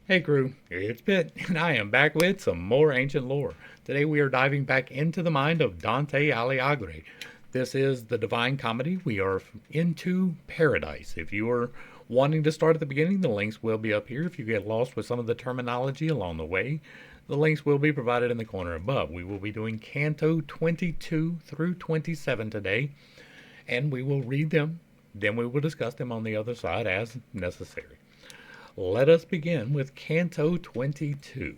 Hey crew, it's Pitt, and I am back with some more ancient lore. Today we are diving back into the mind of Dante Alighieri. This is the Divine Comedy. We are into paradise. If you are wanting to start at the beginning, the links will be up here. If you get lost with some of the terminology along the way, the links will be provided in the corner above. We will be doing Canto 22 through 27 today, and we will read them. Then we will discuss them on the other side as necessary. Let us begin with Canto 22.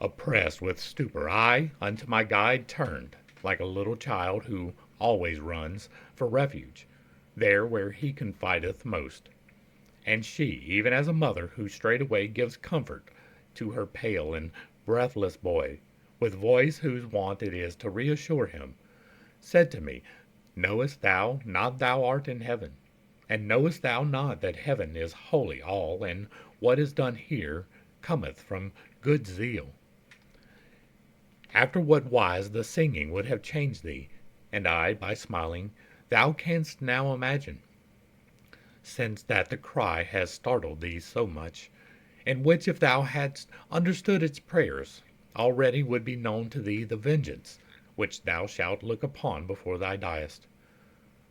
Oppressed with stupor, I unto my guide turned, like a little child who always runs for refuge, there where he confideth most. And she, even as a mother who straightway gives comfort to her pale and breathless boy, with voice whose wont it is to reassure him, said to me, Knowest thou not thou art in heaven? And knowest thou not that heaven is holy all, and what is done here cometh from good zeal? After what wise the singing would have changed thee, and I, by smiling, thou canst now imagine, since that the cry has startled thee so much, and which if thou hadst understood its prayers, already would be known to thee the vengeance which thou shalt look upon before thou diest.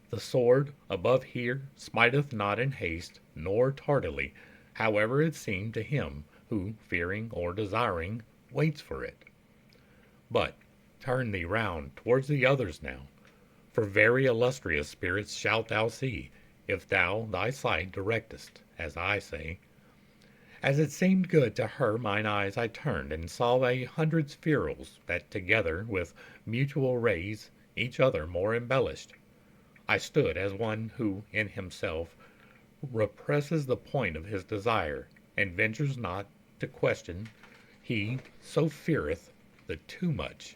The sword above here smiteth not in haste, nor tardily, however it seem to him who, fearing or desiring, waits for it. But turn thee round towards the others now, for very illustrious spirits shalt thou see, if thou thy sight directest, as I say. As it seemed good to her mine eyes I turned, and saw 100 spherules, that together with mutual rays each other more embellished. I stood as one who in himself represses the point of his desire, and ventures not to question, he so feareth the too much.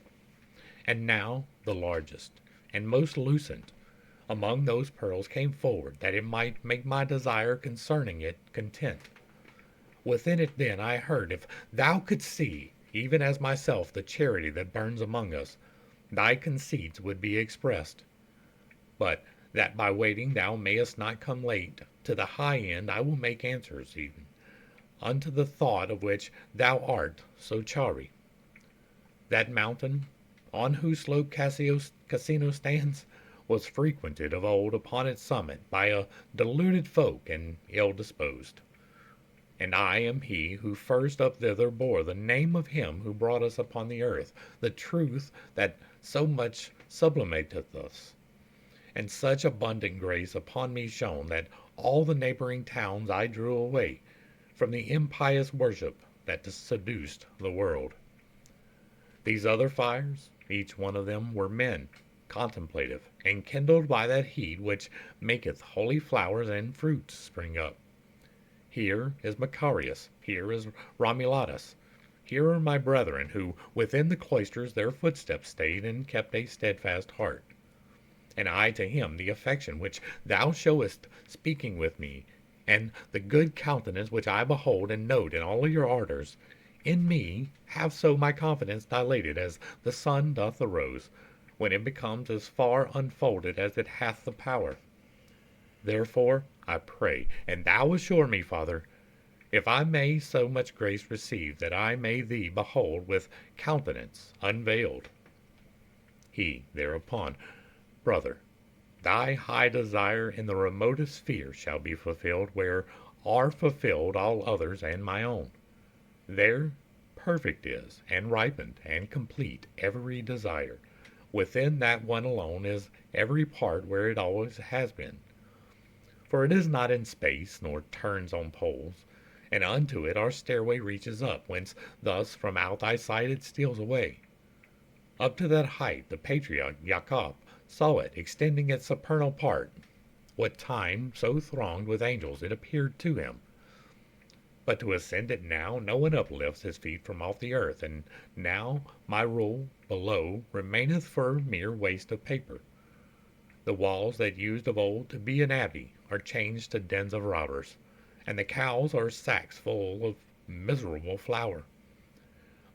And now the largest and most lucent among those pearls came forward, that it might make my desire concerning it content. Within it then I heard, if thou couldst see, even as myself, the charity that burns among us, thy conceits would be expressed. But that by waiting thou mayest not come late to the high end, I will make answers even unto the thought of which thou art so chary. That mountain, on whose slope Casino stands, was frequented of old upon its summit by a deluded folk and ill disposed. And I am he who first up thither bore the name of him who brought us upon the earth, the truth that so much sublimateth us, and such abundant grace upon me shone, that all the neighboring towns I drew away from the impious worship that seduced the world. These other fires, each one of them, were men, contemplative, and kindled by that heat which maketh holy flowers and fruits spring up. Here is Macarius, here is Romulatus, here are my brethren, who within the cloisters their footsteps stayed and kept a steadfast heart. And I to him the affection which thou showest speaking with me, and the good countenance which I behold and note in all your ardors, in me have so my confidence dilated as the sun doth the rose, when it becomes as far unfolded as it hath the power. Therefore I pray, and thou assure me, Father, if I may so much grace receive, that I may thee behold with countenance unveiled. He thereupon, Brother, thy high desire in the remotest sphere shall be fulfilled, where are fulfilled all others and my own. There perfect is, and ripened, and complete every desire. Within that one alone is every part where it always has been. For it is not in space, nor turns on poles, and unto it our stairway reaches up, whence thus from out thy sight it steals away. Up to that height the patriarch Jacob saw it, extending its supernal part, what time so thronged with angels it appeared to him. But to ascend it now, no one uplifts his feet from off the earth, and now my rule below remaineth for mere waste of paper. The walls that used of old to be an abbey are changed to dens of robbers, and the cows are sacks full of miserable flour.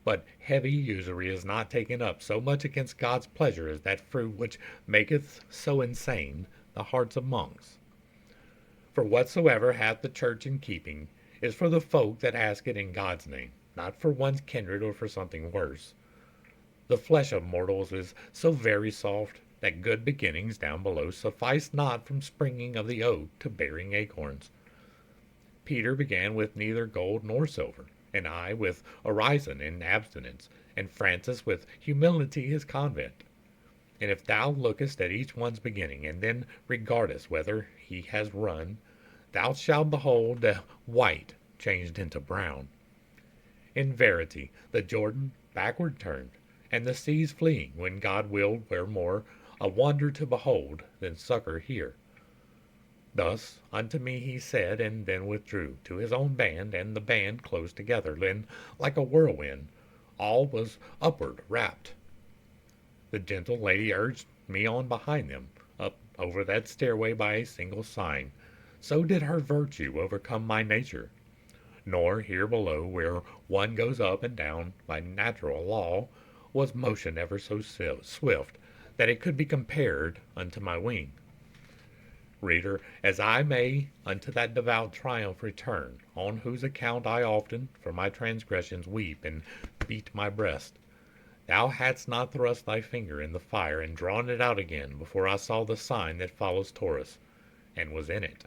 But heavy usury is not taken up so much against God's pleasure as that fruit which maketh so insane the hearts of monks. For whatsoever hath the church in keeping is for the folk that ask it in God's name, not for one's kindred or for something worse. The flesh of mortals is so very soft that good beginnings down below suffice not from springing of the oak to bearing acorns. Peter began with neither gold nor silver, and I with orison and abstinence, and Francis with humility his convent. And if thou lookest at each one's beginning, and then regardest whether he has run, thou shalt behold the white changed into brown. In verity, the Jordan backward turned, and the seas fleeing, when God willed were more a wonder to behold than succor here. Thus unto me he said, and then withdrew to his own band, and the band close together. Then, like a whirlwind, all was upward rapt. The gentle lady urged me on behind them, up over that stairway by a single sign. So did her virtue overcome my nature. Nor here below, where one goes up and down by natural law, was motion ever so swift that it could be compared unto my wing. Reader, as I may unto that devout triumph return, on whose account I often for my transgressions weep and beat my breast, thou hadst not thrust thy finger in the fire and drawn it out again before I saw the sign that follows Taurus, and was in it.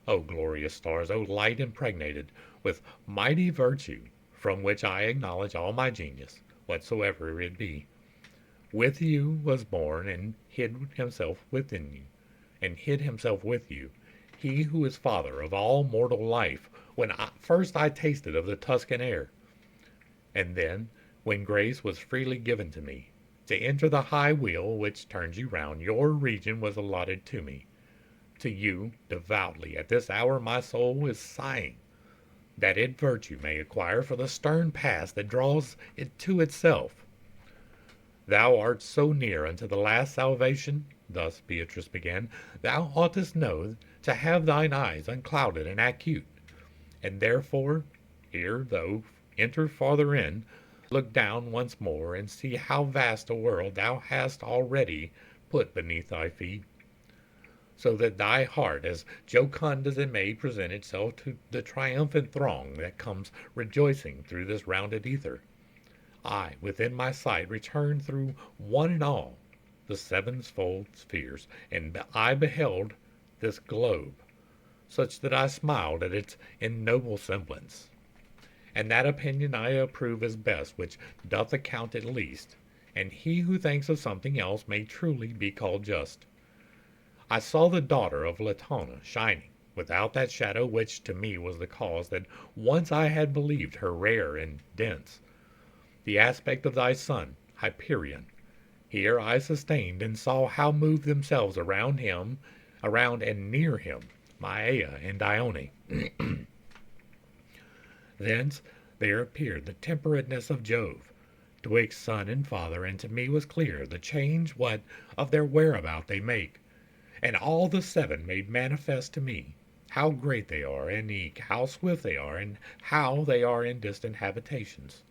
O glorious stars, O light impregnated with mighty virtue, from which I acknowledge all my genius, whatsoever it be. With you was born and hid himself within you, and hid himself with you, he who is father of all mortal life, when first I tasted of the Tuscan air. And then, when grace was freely given to me, to enter the high wheel which turns you round, your region was allotted to me. To you, devoutly, at this hour my soul is sighing, that it virtue may acquire for the stern past that draws it to itself. Thou art so near unto the last salvation, thus Beatrice began, thou oughtest know to have thine eyes unclouded and acute, and therefore, ere thou enter farther in, look down once more and see how vast a world thou hast already put beneath thy feet, so that thy heart, as jocund as it may present itself to the triumphant throng that comes rejoicing through this rounded ether, I, within my sight, return through one and all the sevenfold spheres, and I beheld this globe, such that I smiled at its ignoble semblance. And that opinion I approve as best which doth account it least, and he who thinks of something else may truly be called just. I saw the daughter of Latona shining, without that shadow which to me was the cause that once I had believed her rare and dense. The aspect of thy son, Hyperion, here I sustained and saw how moved themselves around him, around and near him, Maia and Dione. Thence there appeared the temperateness of Jove, twixt son and father, and to me was clear the change what of their whereabout they make. And all the seven made manifest to me how great they are, and eke how swift they are, and how they are in distant habitations.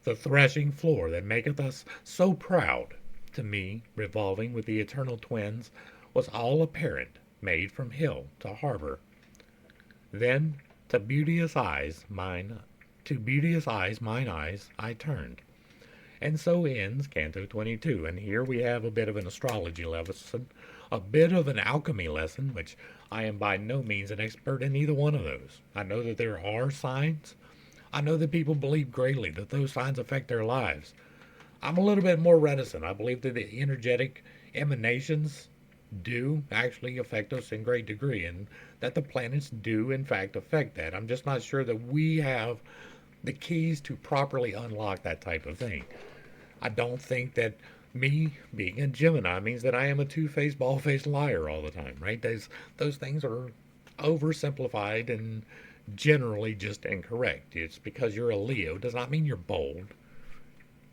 The threshing floor that maketh us so proud, to me, revolving with the eternal twins, was all apparent, made from hill to harbor. Then to beauteous eyes mine eyes I turned. And so ends Canto 22, and here we have a bit of an astrology lesson, a bit of an alchemy lesson, which I am by no means an expert in either one of those. I know that there are signs. I know that people believe greatly that those signs affect their lives. I'm a little bit more reticent. I believe that the energetic emanations do actually affect us in great degree, and that the planets do in fact affect that. I'm just not sure that we have the keys to properly unlock that type of thing. I don't think that me being a Gemini means that I am a two-faced, bald-faced liar all the time, right? Those things are oversimplified and generally just incorrect. It's because you're a Leo does not mean you're bold.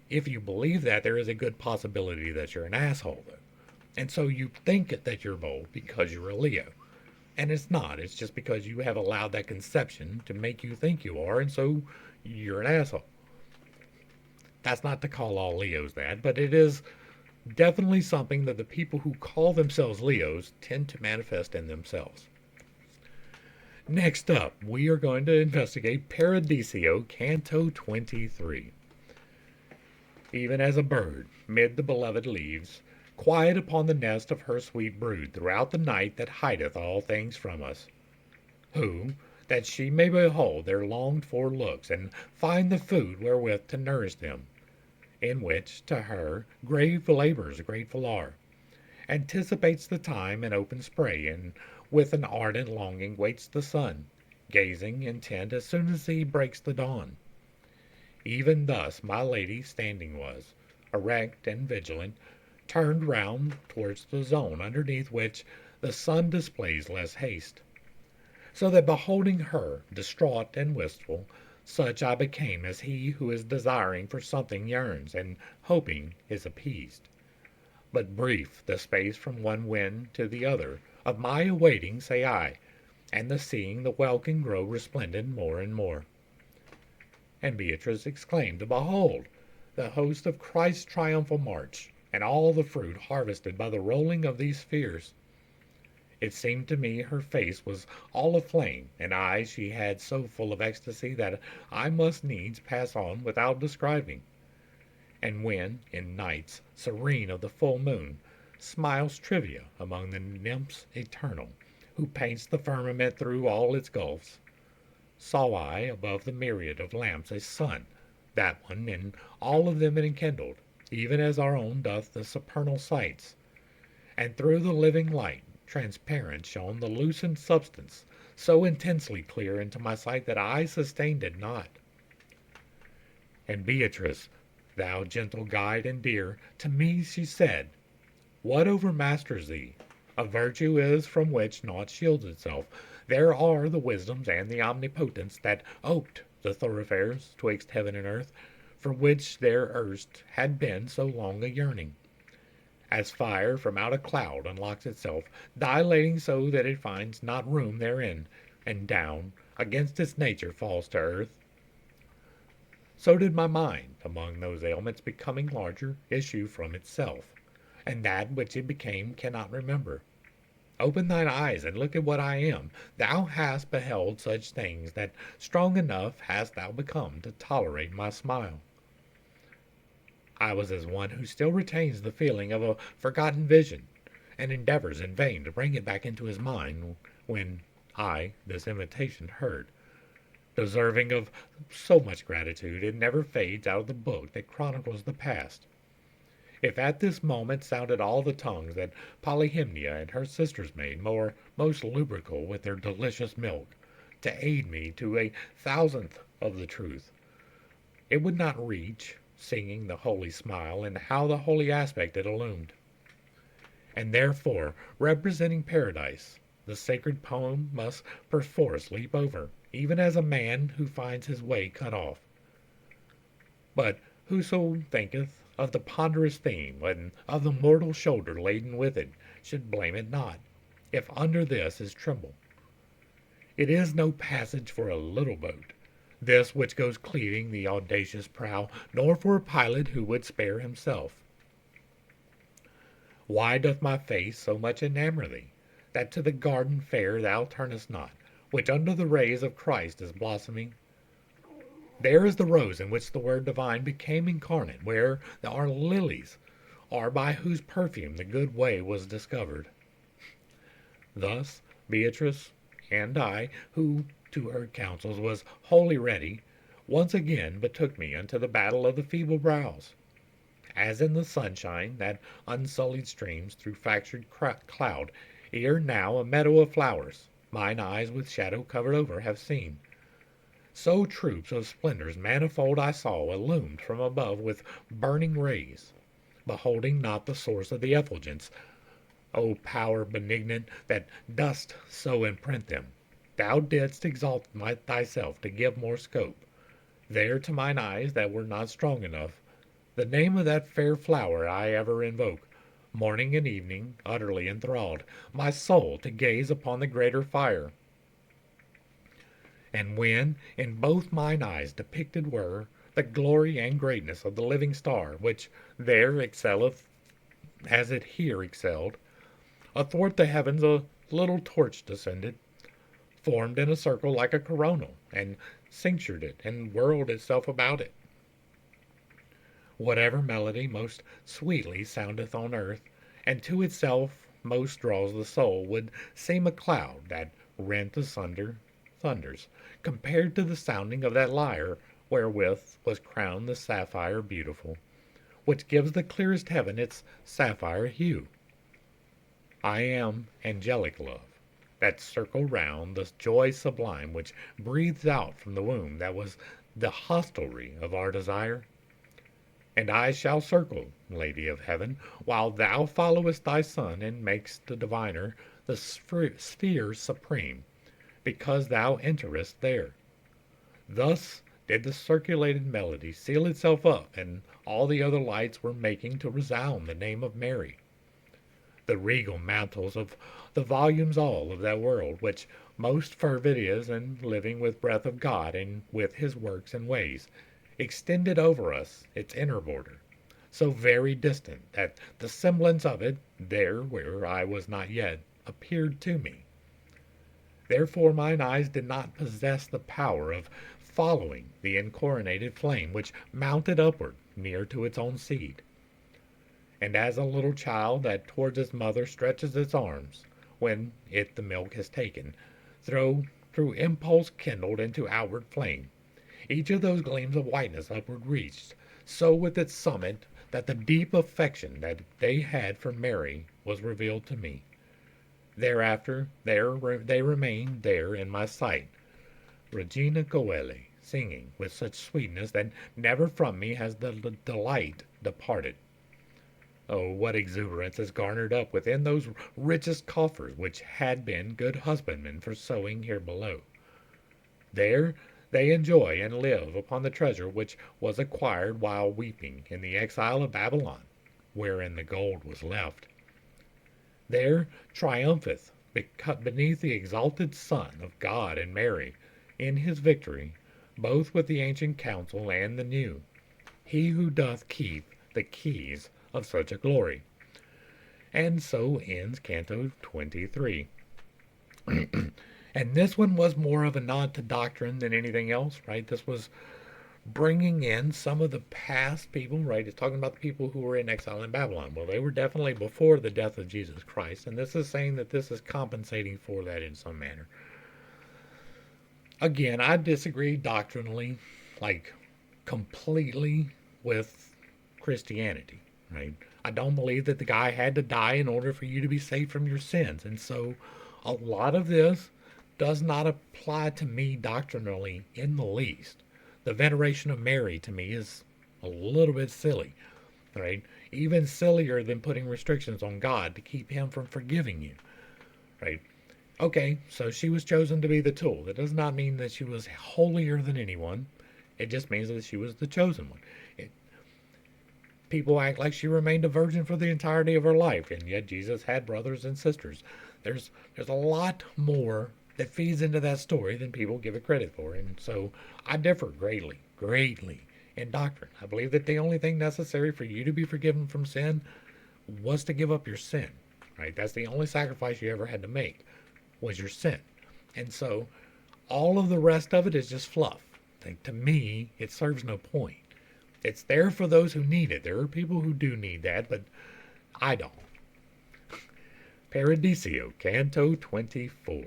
If you believe that, there is a good possibility that you're an asshole, though. And so you think that you're bold because you're a Leo. And it's not. It's just because you have allowed that conception to make you think you are, and so you're an asshole. That's not to call all Leos that, but it is definitely something that the people who call themselves Leos tend to manifest in themselves. Next up, we are going to investigate Paradiso, Canto 23. Even as a bird, mid the beloved leaves, quiet upon the nest of her sweet brood throughout the night that hideth all things from us, who, that she may behold their longed for looks, and find the food wherewith to nourish them, in which, to her, grave labors grateful are, anticipates the time in open spray, and with an ardent longing waits the sun, gazing intent as soon as he breaks the dawn. Even thus my lady standing was, erect and vigilant, turned round towards the zone underneath which the sun displays less haste. So that beholding her, distraught and wistful, such I became as he who is desiring for something yearns, and hoping is appeased. But brief the space from one wind to the other of my awaiting, say I, and the seeing the welkin grow resplendent more and more. And Beatrice exclaimed, Behold, the host of Christ's triumphal march, and all the fruit harvested by the rolling of these spheres. It seemed to me her face was all aflame, and eyes she had so full of ecstasy that I must needs pass on without describing. And when, in nights serene of the full moon, smiles Trivia among the nymphs eternal, who paints the firmament through all its gulfs, saw I above the myriad of lamps a sun, that one in all of them enkindled, even as our own doth the supernal sights, and through the living light transparent shone the lucent substance, so intensely clear into my sight that I sustained it not. And Beatrice, thou gentle guide and dear, to me she said, What overmasters thee? A virtue is from which naught shields itself. There are the wisdoms and the omnipotence that oped the thoroughfares twixt heaven and earth, for which there erst had been so long a yearning. As fire from out a cloud unlocks itself, dilating so that it finds not room therein, and down against its nature falls to earth, so did my mind, among those ailments becoming larger, issue from itself, and that which it became cannot remember. Open thine eyes and look at what I am. Thou hast beheld such things that strong enough hast thou become to tolerate my smile. I was as one who still retains the feeling of a forgotten vision, and endeavors in vain to bring it back into his mind, when I this invitation heard. Deserving of so much gratitude, it never fades out of the book that chronicles the past. If at this moment sounded all the tongues that Polyhymnia and her sisters made most lubrical with their delicious milk, to aid me to a thousandth of the truth, it would not reach, singing the holy smile, and how the holy aspect it illumed. And therefore, representing paradise, the sacred poem must perforce leap over, even as a man who finds his way cut off. But whoso thinketh of the ponderous theme, and of the mortal shoulder laden with it, should blame it not, if under this is tremble. It is no passage for a little boat, this which goes cleaving the audacious prow, nor for a pilot who would spare himself. Why doth my face so much enamour thee, that to the garden fair thou turnest not, which under the rays of Christ is blossoming? There is the rose in which the Word divine became incarnate, where our lilies are by whose perfume the good way was discovered. Thus Beatrice and I, who to her counsels was wholly ready, once again betook me unto the battle of the feeble brows. As in the sunshine that unsullied streams through fractured cloud, ere now a meadow of flowers, mine eyes with shadow covered over have seen, so troops of splendors manifold I saw illumed from above with burning rays, beholding not the source of the effulgence. O power benignant, that dost so imprint them, thou didst exalt thyself to give more scope, there to mine eyes that were not strong enough, the name of that fair flower I ever invoke, morning and evening, utterly enthralled, my soul to gaze upon the greater fire. And when in both mine eyes depicted were the glory and greatness of the living star, which there excelleth as it here excelled, athwart the heavens a little torch descended, formed in a circle like a coronal, and cinctured it, and whirled itself about it. Whatever melody most sweetly soundeth on earth, and to itself most draws the soul, would seem a cloud that, rent asunder, thunders, compared to the sounding of that lyre wherewith was crowned the sapphire beautiful, which gives the clearest heaven its sapphire hue. I am angelic love, that circle round the joy sublime which breathes out from the womb that was the hostelry of our desire. And I shall circle, Lady of Heaven, while thou followest thy Son and makest the diviner the sphere supreme, because thou enterest there. Thus did the circulated melody seal itself up, and all the other lights were making to resound the name of Mary. The regal mantles of the volumes all of that world, which most fervid is, and living with breath of God, and with his works and ways, extended over us its inner border, so very distant that the semblance of it, there where I was not yet, appeared to me. Therefore mine eyes did not possess the power of following the incoronated flame which mounted upward near to its own seed. And as a little child that towards its mother stretches its arms, when it the milk has taken, through impulse kindled into outward flame, each of those gleams of whiteness upward reached, so with its summit that the deep affection that they had for Mary was revealed to me. Thereafter they remained there in my sight, Regina Coeli, singing with such sweetness that never from me has the delight departed. Oh, what exuberance is garnered up within those richest coffers which had been good husbandmen for sowing here below! There they enjoy and live upon the treasure which was acquired while weeping in the exile of Babylon, wherein the gold was left. There triumpheth beneath the exalted Son of God and Mary, in his victory, both with the ancient council and the new, he who doth keep the keys of such a glory. And so ends Canto 23. And this one was more of a nod to doctrine than anything else, right? This was bringing in some of the past people, right? It's talking about the people who were in exile in Babylon. Well, they were definitely before the death of Jesus Christ, and this is saying that this is compensating for that in some manner. Again, I disagree doctrinally, like completely, with Christianity, right? I don't believe that the guy had to die in order for you to be saved from your sins, and so a lot of this does not apply to me doctrinally in the least. The veneration of Mary to me is a little bit silly, right? Even sillier than putting restrictions on God to keep him from forgiving you, right? Okay, so she was chosen to be the tool. That does not mean that she was holier than anyone. It just means that she was the chosen one. People act like she remained a virgin for the entirety of her life, and yet Jesus had brothers and sisters. There's a lot more that feeds into that story than people give it credit for. And so I differ greatly in doctrine. I believe that the only thing necessary for you to be forgiven from sin was to give up your sin, right? That's the only sacrifice you ever had to make, was your sin. And so all of the rest of it is just fluff. Like, to me, it serves no point. It's there for those who need it. There are people who do need that, but I don't. Paradiso, Canto 24.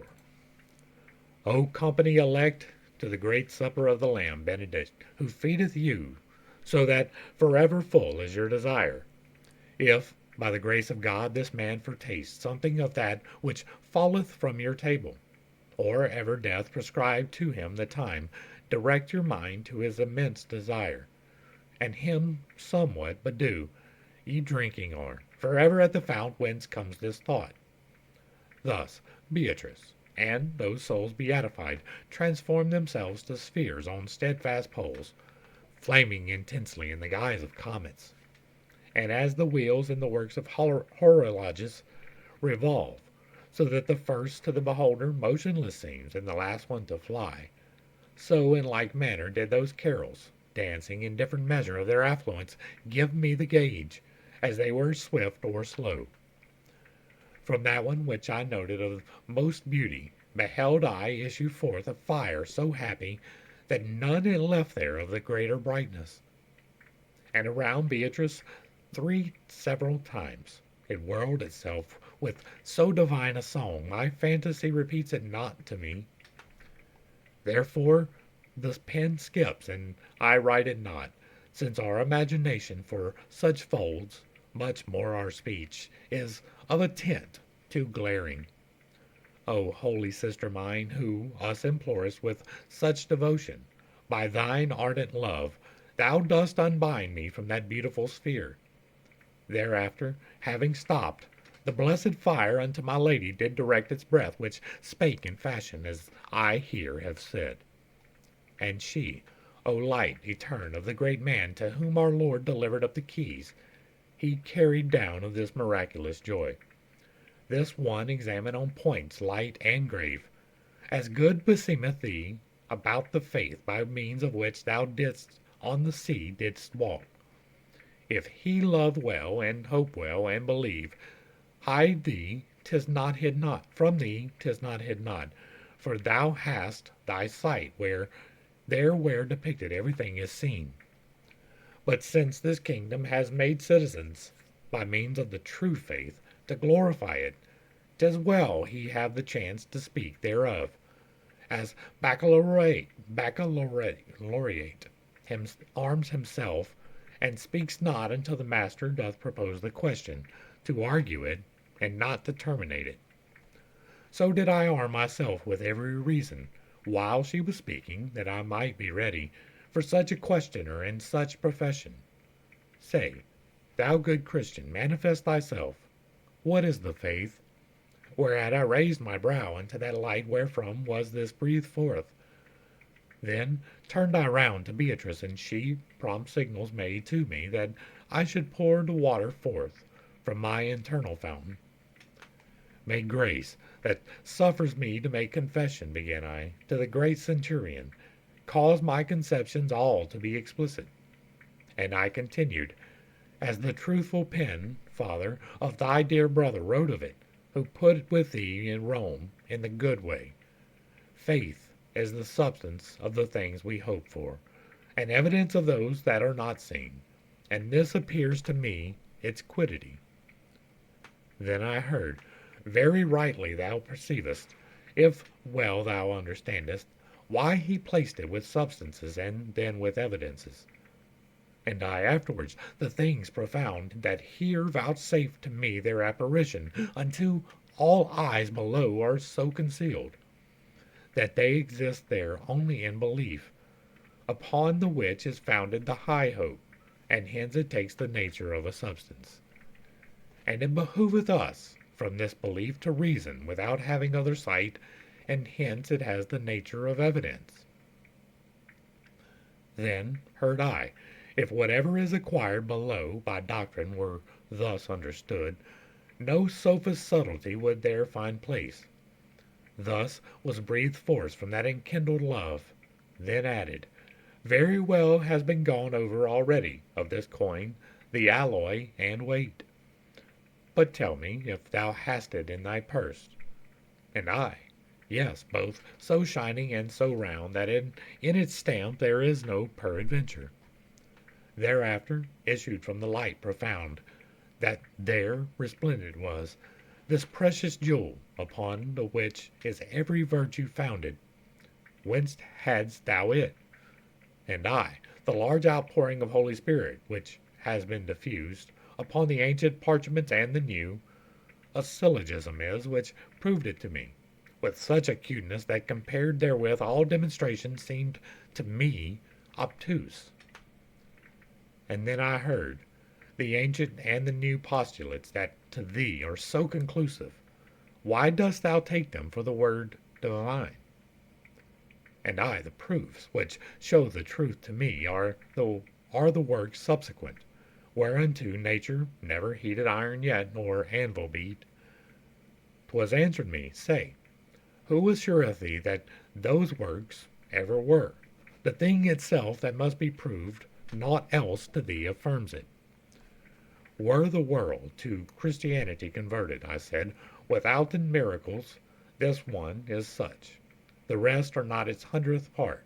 O company elect to the great supper of the Lamb, benedict, who feedeth you, so that forever full is your desire. If, by the grace of God, this man fortaste something of that which falleth from your table, or ever death prescribe to him the time, direct your mind to his immense desire, and him somewhat, but do, ye drinking are, forever at the fount whence comes this thought. Thus, Beatrice, and those souls beatified, transform themselves to spheres on steadfast poles, flaming intensely in the guise of comets. And as the wheels in the works of horologists revolve, so that the first to the beholder motionless seems, and the last one to fly, so in like manner did those carols, dancing in different measure of their affluence, give me the gauge, as they were swift or slow. From that one which I noted of most beauty, beheld I issue forth a fire so happy that none is left there of the greater brightness. And around Beatrice three several times it whirled itself with so divine a song, my fantasy repeats it not to me. Therefore the pen skips, and I write it not, since our imagination for such folds, much more our speech, is of a tint too glaring. O holy sister mine, who us implorest with such devotion, by thine ardent love, thou dost unbind me from that beautiful sphere. Thereafter, having stopped, the blessed fire unto my lady did direct its breath, which spake in fashion as I here have said. And she, O light etern of the great man to whom our Lord delivered up the keys, he carried down of this miraculous joy. This one examine on points light and grave, as good beseemeth thee, about the faith by means of which thou didst on the sea didst walk. If he love well, and hope well, and believe, hide thee, 'tis not hid not, from thee 'tis not hid not, for thou hast thy sight where depicted everything is seen. But since this kingdom has made citizens, by means of the true faith, to glorify it, 'tis well he have the chance to speak thereof, as baccalaureate arms himself, and speaks not until the master doth propose the question, to argue it, and not to terminate it. So did I arm myself with every reason, while she was speaking, that I might be ready for such a questioner and such profession. Say, thou good Christian, manifest thyself. What is the faith? Whereat I raised my brow unto that light wherefrom was this breathed forth. Then turned I round to Beatrice, and she prompt signals made to me that I should pour the water forth from my internal fountain. May grace, that suffers me to make confession, began I, to the great centurion, cause my conceptions all to be explicit. And I continued, as the truthful pen, Father, of thy dear brother wrote of it, who put with thee in Rome in the good way. Faith is the substance of the things we hope for, and evidence of those that are not seen, and this appears to me its quiddity. Then I heard, very rightly thou perceivest, if well thou understandest, why he placed it with substances and then with evidences. And I afterwards the things profound that here vouchsafe to me their apparition unto all eyes below are so concealed, that they exist there only in belief, upon the which is founded the high hope, and hence it takes the nature of a substance. And it behoveth us from this belief to reason without having other sight, and hence it has the nature of evidence. Then heard I, if whatever is acquired below by doctrine were thus understood, no sophist subtlety would there find place. Thus was breathed forth from that enkindled love, then added, very well has been gone over already of this coin, the alloy and weight. But tell me if thou hast it in thy purse. And I, yes, both so shining and so round that in its stamp there is no peradventure. Thereafter issued from the light profound, that there resplendent was, this precious jewel, upon the which is every virtue founded. Whence hadst thou it? And I, the large outpouring of Holy Spirit, which has been diffused upon the ancient parchments and the new, a syllogism is, which proved it to me, with such acuteness that compared therewith all demonstration seemed to me obtuse. And then I heard the ancient and the new postulates that to thee are so conclusive. Why dost thou take them for the word divine? And I, the proofs which show the truth to me are the works subsequent, whereunto nature never heated iron yet, nor anvil beat. 'Twas answered me, say, who assureth thee that those works ever were? The thing itself that must be proved, naught else to thee affirms it. Were the world to Christianity converted, I said, without the miracles, This one is such. The rest are not its 100th part.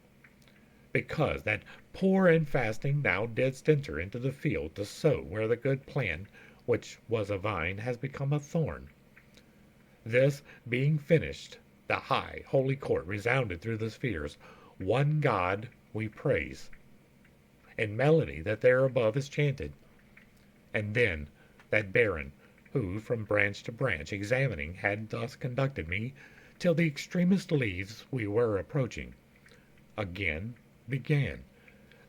Because that poor and fasting thou didst enter into the field to sow where the good plant, which was a vine, has become a thorn. This being finished, the high, holy court resounded through the spheres. One God we praise. And melody that there above is chanted. And then that baron, who from branch to branch examining had thus conducted me, till the extremest leaves we were approaching, again began.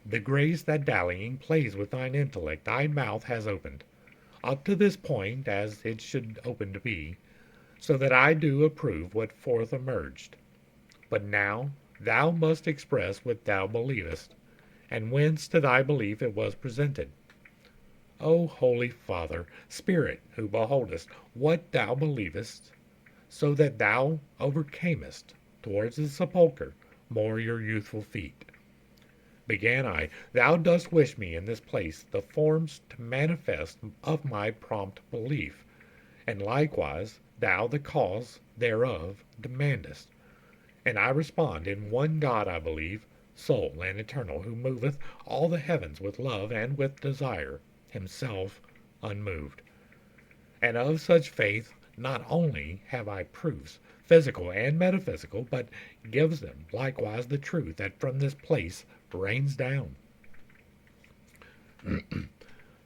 The grace that dallying plays with thine intellect thy mouth has opened, up to this point as it should open to be, so that I do approve what forth emerged. But now thou must express what thou believest, and whence to thy belief it was presented. O Holy Father, Spirit, who beholdest what thou believest, so that thou overcamest towards the sepulchre more your youthful feet. Began I, thou dost wish me in this place the forms to manifest of my prompt belief, and likewise thou the cause thereof demandest. And I respond, in one God I believe, sole and eternal, who moveth all the heavens with love and with desire, himself unmoved. And of such faith not only have I proofs, physical and metaphysical, but gives them likewise the truth that from this place rains down.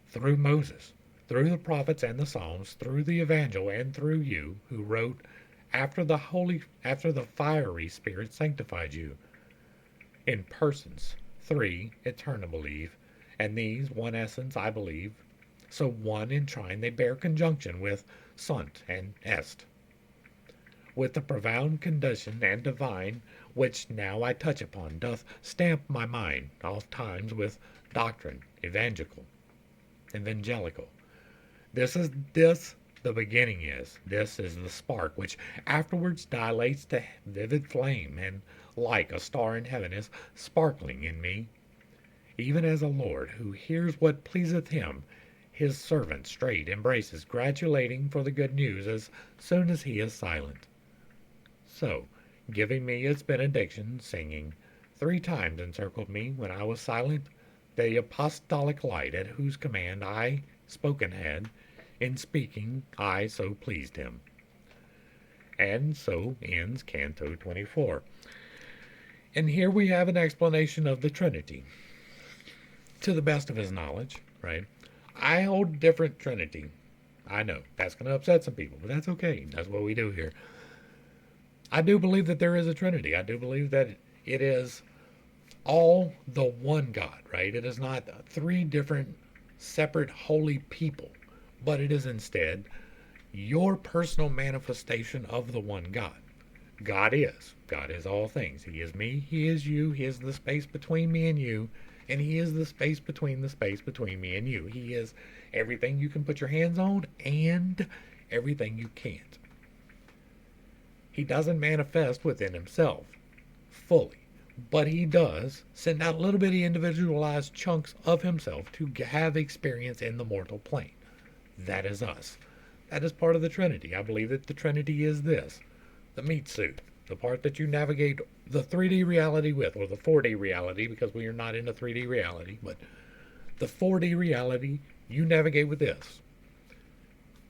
Through Moses, through the prophets and the Psalms, through the Evangel, and through you, who wrote after the fiery Spirit sanctified you, in persons, three eternal believe, and these one essence I believe, so one in trine they bear conjunction with sunt and est, with the profound condition and divine, which now I touch upon, doth stamp my mind oft times with doctrine evangelical. This the beginning is. This is the spark which afterwards dilates to vivid flame, and like a star in heaven is sparkling in me, even as a Lord who hears what pleaseth him, his servant straight embraces, gratulating for the good news as soon as he is silent. So, giving me its benediction, singing, 3 times encircled me when I was silent, the apostolic light, at whose command I spoken had, in speaking I so pleased him. And so ends Canto 24. And here we have an explanation of the Trinity, to the best of his knowledge, right? I hold a different Trinity. I know, that's going to upset some people, but that's okay. That's what we do here. I do believe that there is a Trinity. I do believe that it is all the one God, right? It is not 3 different separate holy people, but it is instead your personal manifestation of the one God. God is. God is all things. He is me. He is you. He is the space between me and you. And he is the space between me and you. He is everything you can put your hands on and everything you can't. He doesn't manifest within himself fully, but he does send out little bitty individualized chunks of himself to have experience in the mortal plane. That is us. That is part of the Trinity. I believe that the Trinity is this: the meat suit, the part that you navigate the 3D reality with, or the 4D reality, because we are not in a 3D reality, but the 4D reality, you navigate with this.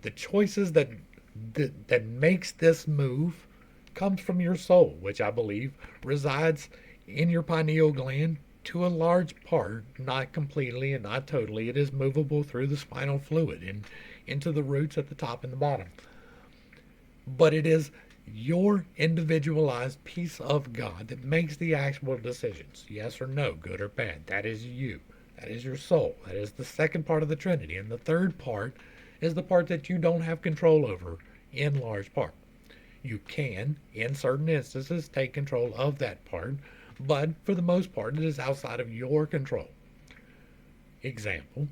The choices that makes this move comes from your soul, which I believe resides in your pineal gland to a large part, not completely and not totally. It is movable through the spinal fluid and into the roots at the top and the bottom. But it is your individualized piece of God that makes the actual decisions, yes or no, good or bad. That is you. That is your soul. That is the second part of the Trinity. And the third part is the part that you don't have control over in large part. You can, in certain instances, take control of that part, but for the most part, it is outside of your control. Example,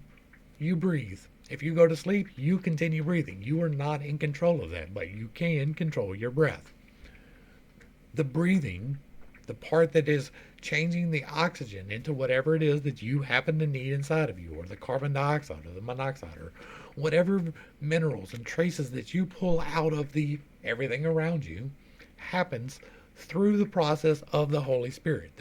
you breathe. If you go to sleep, you continue breathing. You are not in control of that, but you can control your breath. The breathing, the part that is changing the oxygen into whatever it is that you happen to need inside of you, or the carbon dioxide or the monoxide, or whatever minerals and traces that you pull out of the everything around you, happens through the process of the Holy Spirit,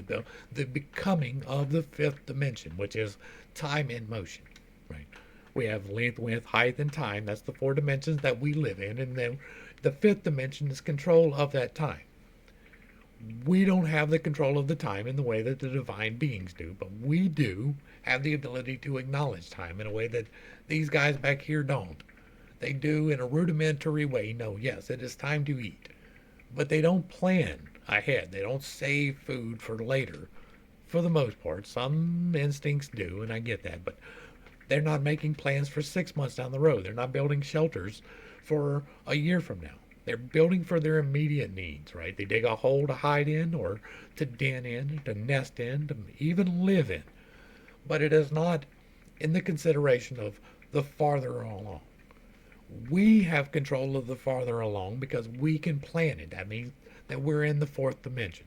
the becoming of the fifth dimension, which is time in motion, right? We have length, width, height, and time. That's the four dimensions that we live in. And then the fifth dimension is control of that time. We don't have the control of the time in the way that the divine beings do, but we do have the ability to acknowledge time in a way that these guys back here don't. They do in a rudimentary way know, yes, it is time to eat. But they don't plan ahead. They don't save food for later. For the most part, some instincts do, and I get that, but they're not making plans for 6 months down the road. They're not building shelters for a year from now. They're building for their immediate needs, right? They dig a hole to hide in or to den in, to nest in, to even live in. But it is not in the consideration of the farther along. We have control of the farther along because we can plan it. That means that we're in the fourth dimension.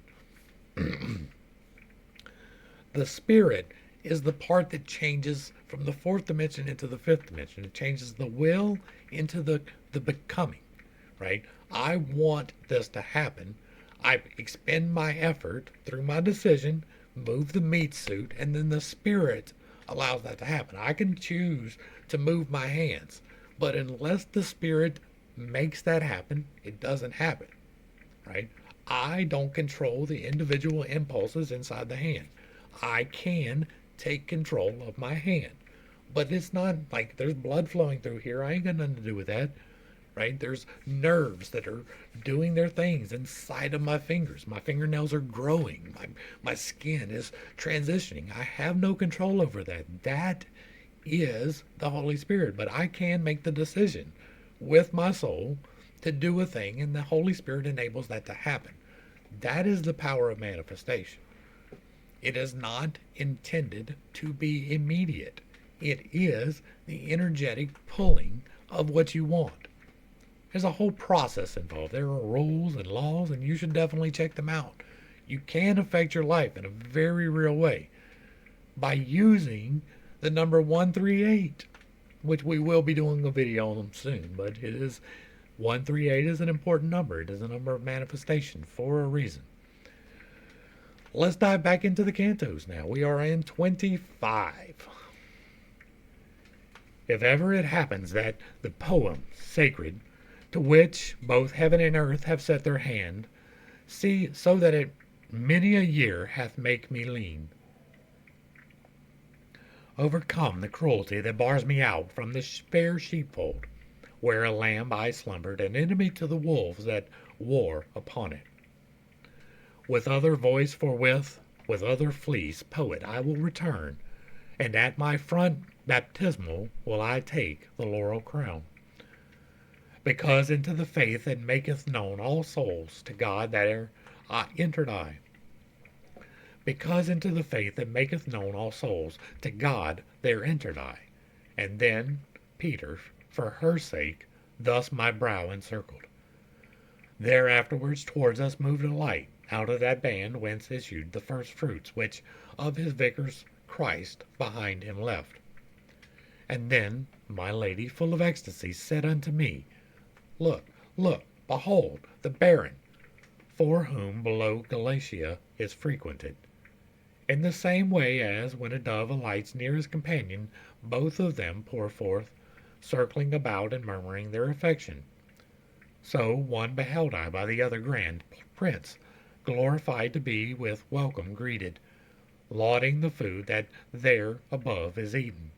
The spirit is the part that changes from the fourth dimension into the fifth dimension. It changes the will into the becoming, right? I want this to happen. I expend my effort through my decision, move the meat suit, and then the spirit allows that to happen. I can choose to move my hands, but unless the spirit makes that happen, it doesn't happen, right? I don't control the individual impulses inside the hand. I can take control of my hand, but it's not like there's blood flowing through here. I ain't got nothing to do with that, right? There's nerves that are doing their things inside of my fingers. My fingernails are growing. My skin is transitioning. I have no control over that. That is the Holy Spirit, but I can make the decision with my soul to do a thing, and the Holy Spirit enables that to happen. That is the power of manifestation. It is not intended to be immediate. It is the energetic pulling of what you want. There's a whole process involved. There are rules and laws, and you should definitely check them out. You can affect your life in a very real way by using the number 138, which we will be doing a video on soon, but it is 138 is an important number. It is a number of manifestation for a reason. Let's dive back into the cantos now. We are in 25. If ever it happens that the poem sacred, to which both heaven and earth have set their hand, see so that it many a year hath make me lean, overcome the cruelty that bars me out from the fair sheepfold, where a lamb I slumbered, an enemy to the wolves that war upon it. With other voice forthwith, with other fleece, poet, I will return, and at my front baptismal will I take the laurel crown. Because into the faith that maketh known all souls to God there entered I. Because into the faith that maketh known all souls to God there entered I. And then Peter, for her sake, thus my brow encircled. There afterwards towards us moved a light, out of that band whence issued the first fruits, which of his vicar's Christ behind him left. And then my lady, full of ecstasy, said unto me, Look, look, behold, the Baron, for whom below Galatia is frequented. In the same way as when a dove alights near his companion, both of them pour forth, circling about and murmuring their affection. So one beheld I by the other grand prince, glorified to be with welcome greeted, lauding the food that there above is eaten.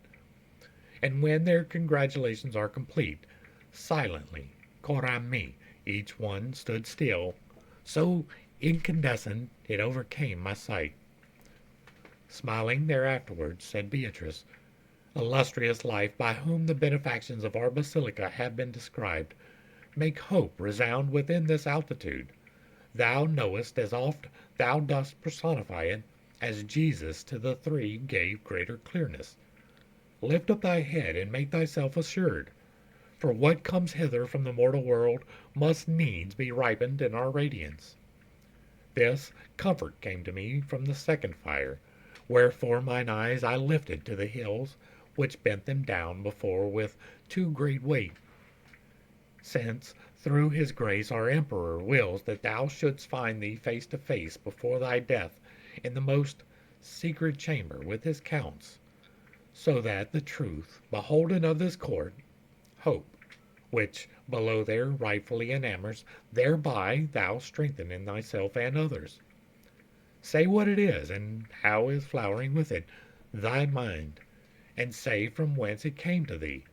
And when their congratulations are complete, silently, coram me, each one stood still, so incandescent it overcame my sight. Smiling thereafterwards, said Beatrice, illustrious life, by whom the benefactions of our basilica have been described, make hope resound within this altitude. Thou knowest as oft thou dost personify it, as Jesus to the three gave greater clearness. Lift up thy head and make thyself assured, for what comes hither from the mortal world must needs be ripened in our radiance. This comfort came to me from the second fire, wherefore mine eyes I lifted to the hills, which bent them down before with too great weight. Since Through his grace our Emperor wills that thou shouldst find thee face to face before thy death in the most secret chamber with his counts, so that the truth, beholden of this court, hope, which below there rightfully enamors, thereby thou strengthen in thyself and others. Say what it is, and how is flowering with it thy mind, and say from whence it came to thee.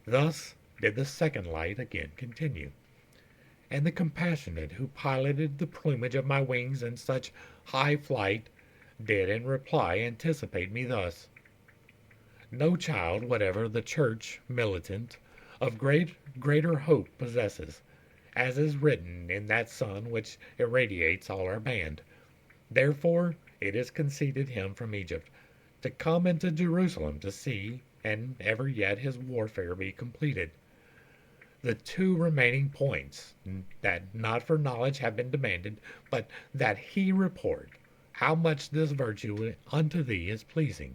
Thus did the second light again continue. And the compassionate who piloted the plumage of my wings in such high flight did in reply anticipate me thus: no child whatever the church militant of greater hope possesses, as is written in that sun which irradiates all our band. Therefore it is conceded him from Egypt to come into Jerusalem to see, and ever yet his warfare be completed. The two remaining points, that not for knowledge have been demanded, but that he report how much this virtue unto thee is pleasing.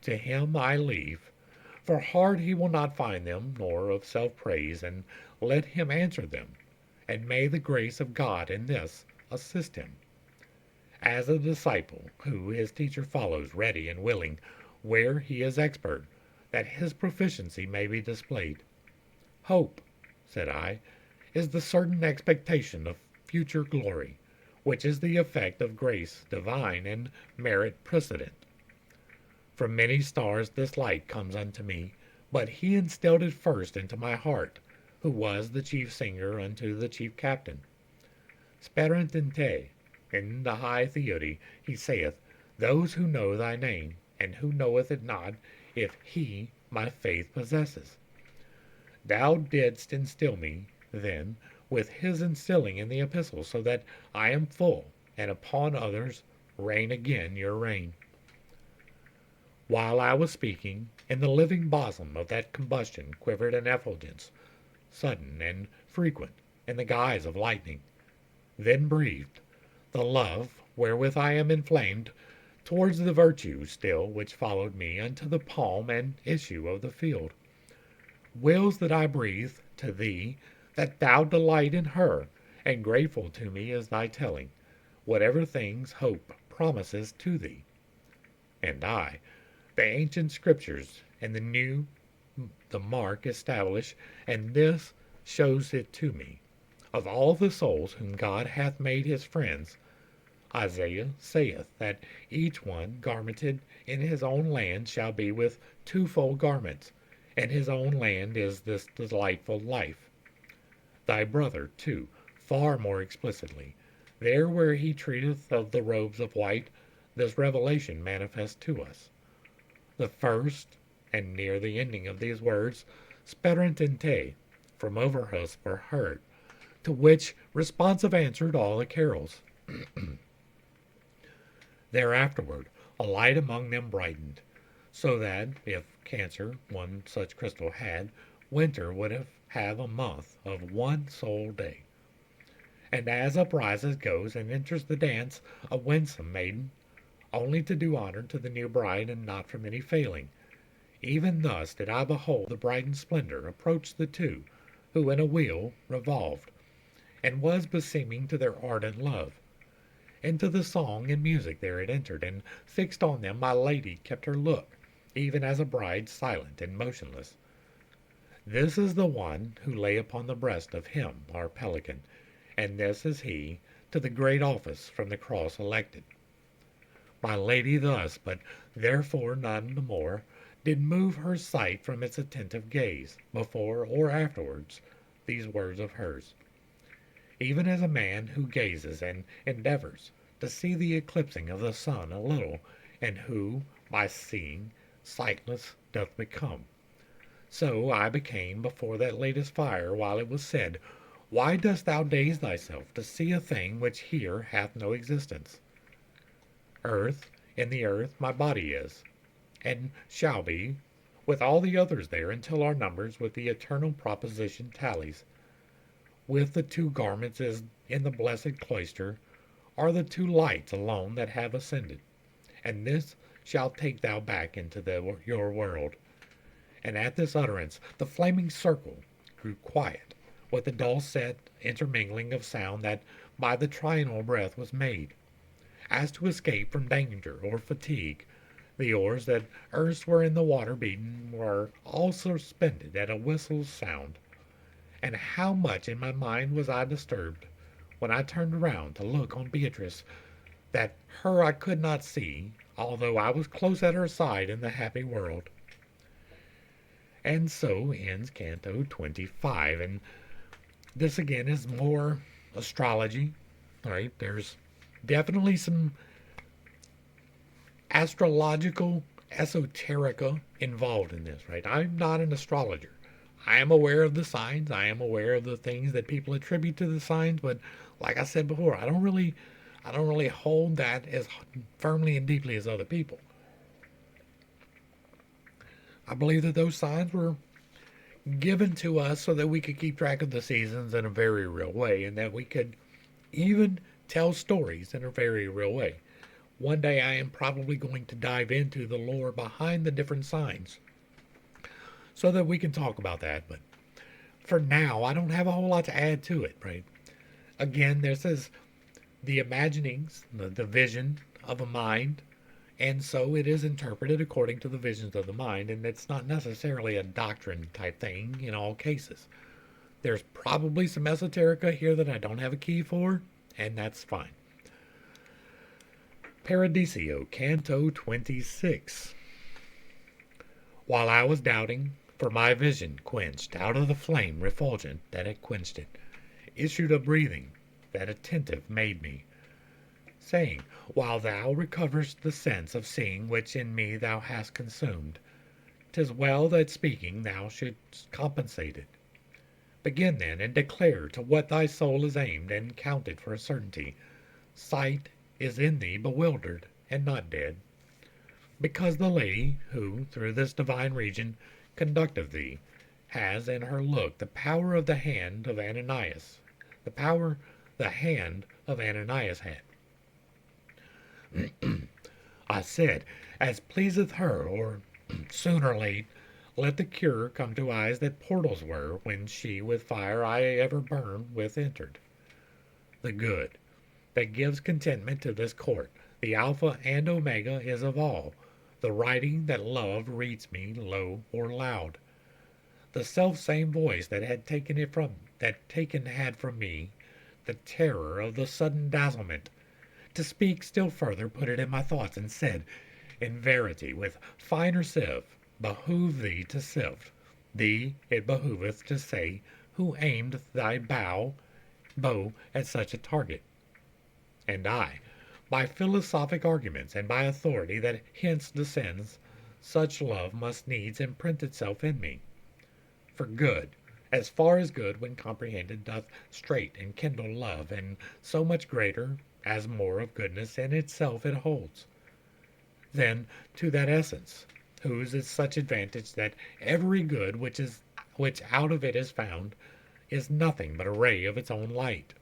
To him I leave, for hard he will not find them, nor of self-praise, and let him answer them, and may the grace of God in this assist him. As a disciple, who his teacher follows ready and willing, where he is expert, that his proficiency may be displayed. Hope, said I, is the certain expectation of future glory, which is the effect of grace divine and merit precedent. From many stars this light comes unto me, but he instilled it first into my heart, who was the chief singer unto the chief captain. Sperant in te, in the high theody, he saith, those who know thy name, and who knoweth it not, if he my faith possesses. Thou didst instill me, then, with his instilling in the epistle, so that I am full, and upon others reign again your reign. While I was speaking, in the living bosom of that combustion quivered an effulgence, sudden and frequent, in the guise of lightning. Then breathed the love wherewith I am inflamed towards the virtue still which followed me unto the palm and issue of the field. Wills that I breathe to thee, that thou delight in her, and grateful to me is thy telling, whatever things hope promises to thee. And I, the ancient scriptures and the new, the mark establish, and this shows it to me. Of all the souls whom God hath made his friends, Isaiah saith that each one garmented in his own land shall be with twofold garments, and his own land is this delightful life. Thy brother, too, far more explicitly, there where he treateth of the robes of white, this revelation manifests to us. The first, and near the ending of these words, sperant in te, from over us were heard, to which responsive answered all the carols. Thereafterward a light among them brightened, so that, if Cancer one such crystal had, winter would have a month of one sole day. And as uprises goes and enters the dance a winsome maiden, only to do honor to the new bride and not from any failing, even thus did I behold the brightened splendor approach the two, who in a wheel revolved, and was beseeming to their ardent love. Into the song and music there it entered, and fixed on them my lady kept her look, even as a bride silent and motionless. This is the one who lay upon the breast of him our pelican, and this is he to the great office from the cross elected. My lady thus, but therefore none the more, did move her sight from its attentive gaze, before or afterwards, these words of hers. Even as a man who gazes and endeavors to see the eclipsing of the sun a little, and who, by seeing, sightless doth become. So I became before that latest fire, while it was said, why dost thou daze thyself to see a thing which here hath no existence? Earth, in the earth my body is, and shall be, with all the others there, until our numbers with the eternal proposition tallies. With the two garments as in the blessed cloister are the two lights alone that have ascended, and this shall take thou back into your world. And at this utterance the flaming circle grew quiet, with the dulcet intermingling of sound that by the triennial breath was made, as to escape from danger or fatigue. The oars that erst were in the water beaten were all suspended at a whistle's sound. And how much in my mind was I disturbed, when I turned round to look on Beatrice, that her I could not see, although I was close at her side in the happy world. And so ends Canto 25. And this again is more astrology, right? There's definitely some astrological esoterica involved in this, right? I'm not an astrologer. I am aware of the signs. I am aware of the things that people attribute to the signs, but like I said before, I don't really hold that as firmly and deeply as other people. I believe that those signs were given to us so that we could keep track of the seasons in a very real way and that we could even tell stories in a very real way. One day I am probably going to dive into the lore behind the different signs so that we can talk about that. But for now, I don't have a whole lot to add to it, right? Again, this is the imaginings, the vision of a mind, and so it is interpreted according to the visions of the mind, and it's not necessarily a doctrine type thing in all cases. There's probably some esoterica here that I don't have a key for, and that's fine. Paradiso, Canto 26. While I was doubting, for my vision quenched, out of the flame refulgent that had quenched it, issued a breathing that attentive made me, saying, while thou recoverest the sense of seeing which in me thou hast consumed, 'tis well that speaking thou shouldst compensate it. Begin then, and declare to what thy soul is aimed, and count it for a certainty. Sight is in thee bewildered, and not dead, because the lady, who through this divine region conducteth thee, has in her look the power of the hand of Ananias, the power the hand of Ananias had. I said, as pleaseth her, or soon or late, let the cure come to eyes that portals were, when she with fire I ever burn with entered. The good, that gives contentment to this court, the Alpha and Omega is of all, the writing that love reads me low or loud. The self-same voice that had from me the terror of the sudden dazzlement. To speak still further put it in my thoughts, and said, in verity, with finer sieve, behove thee to sift. Thee it behoveth to say, who aimed thy bow at such a target. And I, by philosophic arguments, and by authority that hence descends, such love must needs imprint itself in me. For good, as far as good when comprehended doth straight and kindle love, and so much greater, as more of goodness in itself it holds. Then to that essence, whose is such advantage that every good which out of it is found, is nothing but a ray of its own light.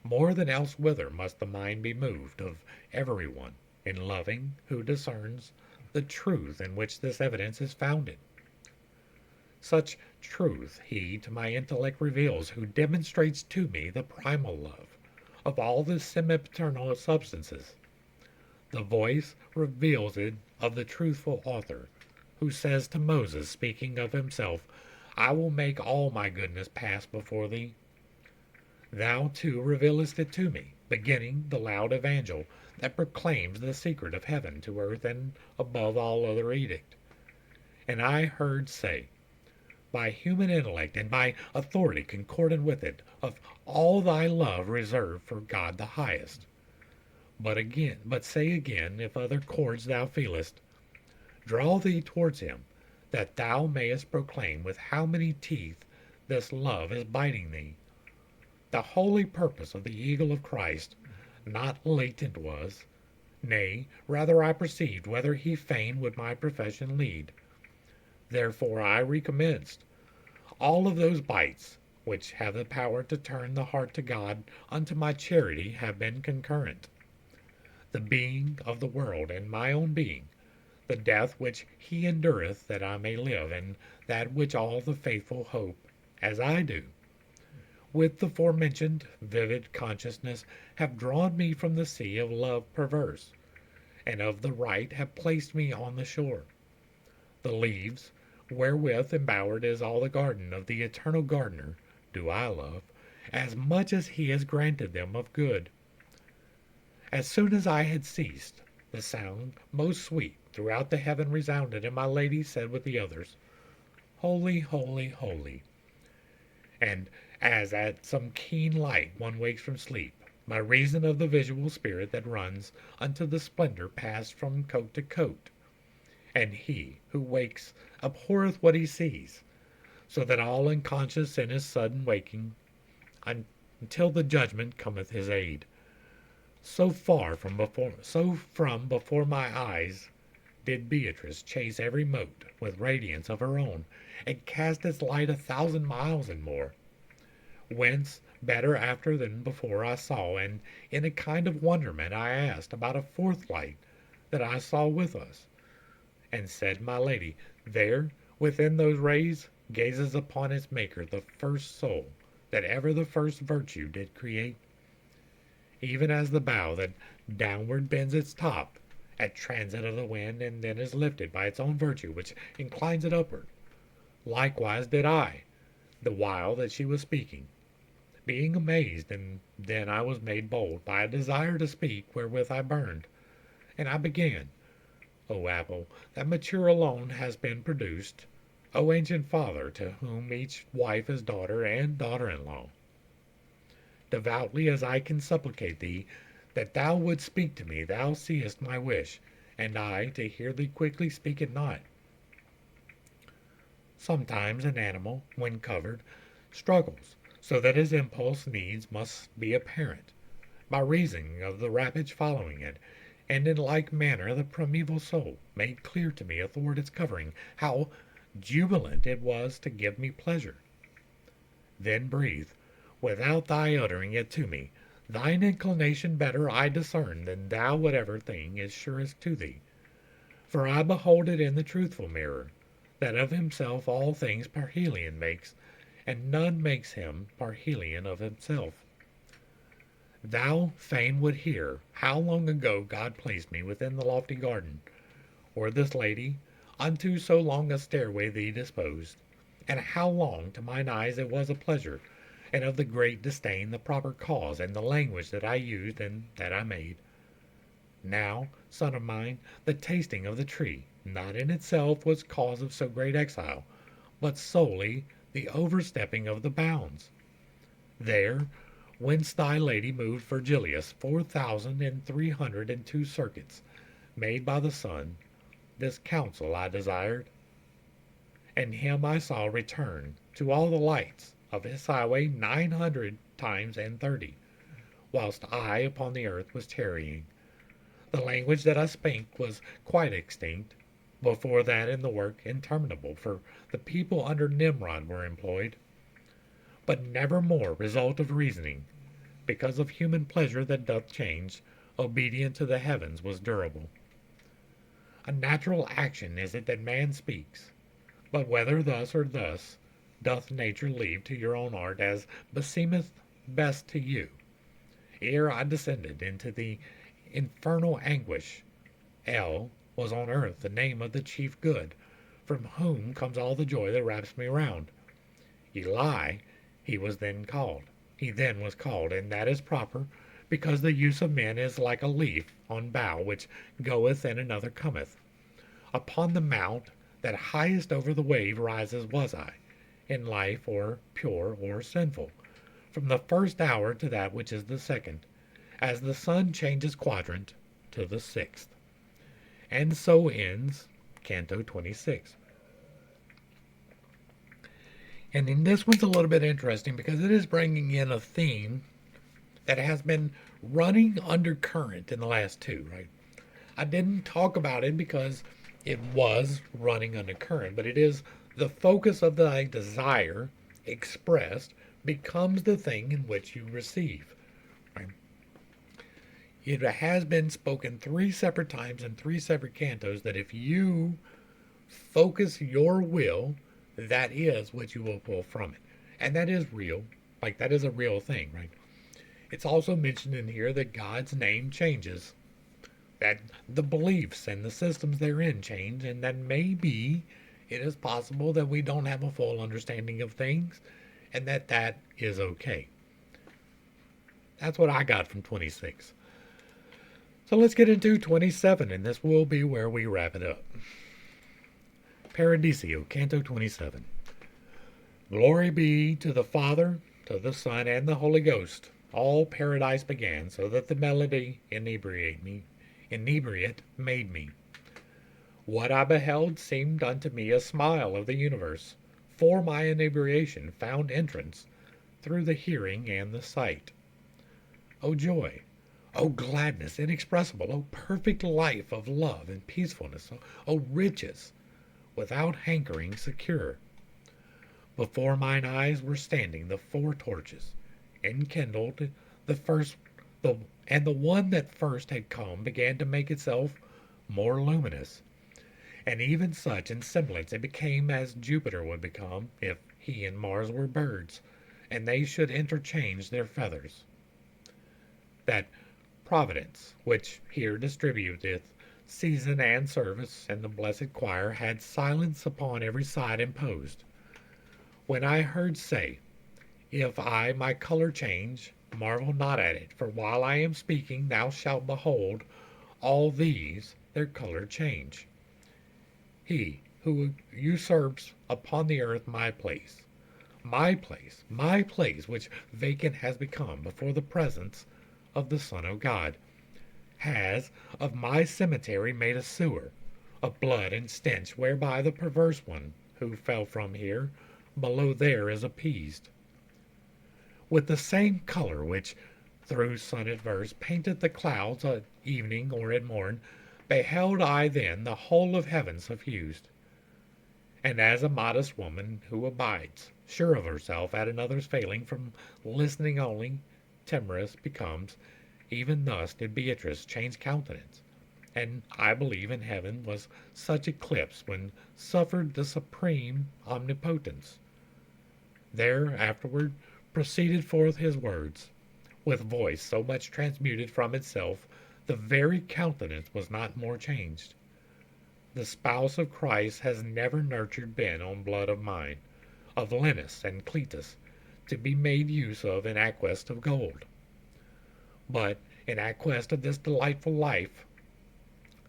More than else whither must the mind be moved of every one, in loving, who discerns the truth in which this evidence is founded. Such truth he to my intellect reveals, who demonstrates to me the primal love of all the sempiternal substances. The voice reveals it of the truthful author, who says to Moses, speaking of himself, I will make all my goodness pass before thee. Thou too revealest it to me, beginning the loud evangel that proclaims the secret of heaven to earth and above all other edict. And I heard say, by human intellect and by authority concordant with it, of all thy love reserved for God the highest. But say again, if other chords thou feelest, draw thee towards him, that thou mayest proclaim with how many teeth this love is biting thee. The holy purpose of the eagle of Christ not latent was, nay, rather I perceived whether he fain would my profession lead. Therefore I recommenced. All of those bites, which have the power to turn the heart to God unto my charity, have been concurrent. The being of the world and my own being, the death which he endureth that I may live, and that which all the faithful hope, as I do, with the forementioned vivid consciousness, have drawn me from the sea of love perverse, and of the right have placed me on the shore. The leaves, wherewith embowered is all the garden of the eternal gardener, do I love, as much as he has granted them of good. As soon as I had ceased, the sound most sweet throughout the heaven resounded, and my lady said with the others, Holy, holy, holy. And as at some keen light one wakes from sleep, by reason of the visual spirit that runs unto the splendor passed from coat to coat, and he who wakes abhorreth what he sees, so that all unconscious in his sudden waking, until the judgment cometh his aid. So from before my eyes did Beatrice chase every mote with radiance of her own, and cast its light 1,000 miles and more. Whence better after than before I saw, and in a kind of wonderment I asked about a fourth light that I saw with us. And said my lady, There, within those rays, gazes upon its maker the first soul that ever the first virtue did create. Even as the bough that downward bends its top at transit of the wind, and then is lifted by its own virtue, which inclines it upward. Likewise did I, the while that she was speaking, being amazed, and then I was made bold by a desire to speak wherewith I burned. And I began, O apple, that mature alone has been produced, O ancient father, to whom each wife is daughter and daughter-in-law. Devoutly as I can supplicate thee, that thou wouldst speak to me, thou seest my wish, and I, to hear thee quickly, speak it not. Sometimes an animal, when covered, struggles, so that his impulse needs must be apparent, by reason of the rapid following it, and in like manner the primeval soul made clear to me athwart its covering how jubilant it was to give me pleasure. Then breathe, without thy uttering it to me, thine inclination better I discern than thou whatever thing is surest to thee. For I behold it in the truthful mirror, that of himself all things parhelion makes, and none makes him parhelion of himself. Thou fain would hear how long ago God placed me within the lofty garden, or this lady unto so long a stairway thee disposed, and how long to mine eyes it was a pleasure, and of the great disdain the proper cause, and the language that I used and that I made. Now, son of mine, the tasting of the tree, not in itself was cause of so great exile, but solely the overstepping of the bounds. There, whence thy lady moved Virgilius 4,302 circuits, made by the sun, this counsel I desired, and him I saw return to all the lights of his highway 900 times and 30, whilst I upon the earth was tarrying. The language that I spake was quite extinct, before that in the work interminable, for the people under Nimrod were employed, but never more result of reasoning, because of human pleasure that doth change, obedient to the heavens was durable. A natural action is it that man speaks, but whether thus or thus, doth nature leave to your own art as beseemeth best to you. Ere I descended into the infernal anguish, El was on earth the name of the chief good, from whom comes all the joy that wraps me round. Eli he then was called, and that is proper, because the use of men is like a leaf on bough which goeth and another cometh. Upon the mount that highest over the wave rises was I, in life or pure or sinful, from the first hour to that which is the second, as the sun changes quadrant to the sixth. And so ends Canto 26. And in this one's a little bit interesting because it is bringing in a theme that has been running undercurrent in the last two, right? I didn't talk about it because it was running undercurrent, but it is the focus of the desire expressed becomes the thing in which you receive. Right? It has been spoken 3 separate times in 3 separate cantos that if you focus your will, that is what you will pull from it. And that is real. Like that is a real thing, right? It's also mentioned in here that God's name changes, that the beliefs and the systems therein change, and that maybe it is possible that we don't have a full understanding of things, and that is okay. That's what I got from 26. So let's get into 27, and this will be where we wrap it up. Paradiso, Canto 27. Glory be to the Father, to the Son, and the Holy Ghost. All paradise began, so that the melody inebriate made me. What I beheld seemed unto me a smile of the universe, for my inebriation found entrance through the hearing and the sight. O joy! O gladness inexpressible! O perfect life of love and peacefulness! O riches, without hankering secure! Before mine eyes were standing the four torches, enkindled the first, and the one that first had come began to make itself more luminous, and even such in semblance it became as Jupiter would become if he and Mars were birds, and they should interchange their feathers. That Providence, which here distributeth season and service, and the blessed choir had silence upon every side imposed. When I heard say, If I my color change, marvel not at it, for while I am speaking thou shalt behold all these their color change. He who usurps upon the earth my place, which vacant has become before the presence of the Son of God, has of my cemetery made a sewer of blood and stench, whereby the perverse one who fell from here below there is appeased. With the same color which, through sun adverse, painted the clouds at evening or at morn, beheld I then the whole of heaven suffused. And as a modest woman who abides, sure of herself at another's failing, from listening only, timorous becomes, even thus did Beatrice change countenance, and I believe in heaven was such eclipse when suffered the supreme omnipotence. There afterward proceeded forth his words, with voice so much transmuted from itself, the very countenance was not more changed. The spouse of Christ has never nurtured been on blood of mine, of Linus and Cletus, to be made use of in acquest of gold. But in acquest of this delightful life,